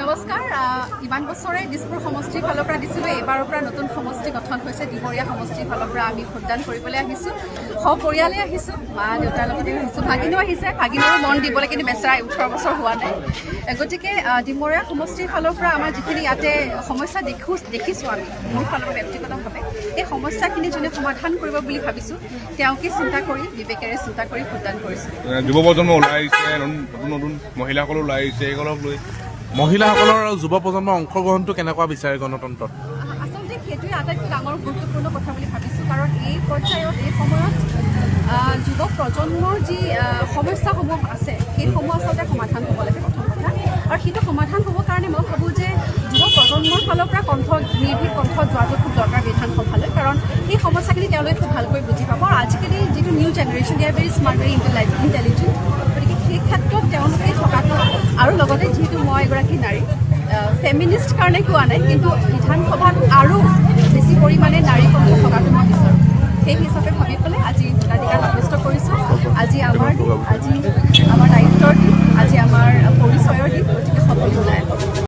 নমস্কাৰ ইমান বছৰে দিছপুৰ সমষ্টিৰ ফালৰ পৰা দিছিলোঁ এইবাৰৰ পৰা নতুন সমষ্টি গঠন হৈছে দিবৰীয়া সমষ্টিৰ ফালৰ পৰা আমি ভোটদান কৰিবলৈ আহিছোঁ সপৰিয়ালে আহিছোঁ মা দেউতাৰ লগতে আহিছোঁ ভাগিনীও আহিছে ভাগিনীৰো মন দিবলৈ কিন্তু বেচেৰা 18 বছৰ হোৱা নাই গতিকে দিবৰীয়া সমষ্টিৰ ফালৰ পৰা আমাৰ যিখিনি ইয়াতে সমস্যা দেখিছোঁ আমি মোৰ ফালৰ পৰা ব্যক্তিগতভাৱে এই সমস্যাখিনি যোনে সমাধান কৰিব বুলি ভাবিছোঁ তেওঁকে চিন্তা কৰি বিবেকেৰে চিন্তা কৰি ভোটদান কৰিছোঁ যুৱ প্ৰজন্ম ওলাই আহিছে নতুন নতুন মহিলাসকলো ওলাই আহিছে এইসকলক লৈ মহিলাসকলৰ আৰু যুৱ প্ৰজন্মৰ অংশগ্ৰহণটো কেনেকুৱা বিচাৰে গণতন্ত্ৰত আচলতে সেইটোৱে আটাইতকৈ ডাঙৰ গুৰুত্বপূৰ্ণ কথা বুলি ভাবিছোঁ কাৰণ এই পৰ্যায়ত এই সময়ত যুৱ প্ৰজন্মৰ যি সমস্যাসমূহ আছে সেইসমূহ আচলতে সমাধান হ'ব লাগে প্ৰথম কথা আৰু সেইটো সমাধান হ'বৰ কাৰণে মই ভাবোঁ যে যুৱ প্ৰজন্মৰ ফালৰ পৰা নিৰ্ভীক কণ্ঠ যোৱাটো খুব দৰকাৰ বিধানসভালৈ কাৰণ সেই সমস্যাখিনি তেওঁলোকে খুব ভালকৈ বুজি পাব আৰু আজিকালি যিটো new generation they are very smart very intelligent গতিকে সেই ক্ষেত্ৰত তেওঁলোকে থকাটো আৰু লগতে যিহেতু মই এগৰাকী নাৰী ফেমিনিষ্ট কাৰণে কোৱা নাই কিন্তু বিধানসভাত আৰু বেছি পৰিমাণে নাৰী কণ্ঠ থকাটো মই বিচাৰোঁ সেই হিচাপে ভাবি পেলাই আজি ভোটাধিকাৰ সাব্যস্ত কৰিছোঁ আজি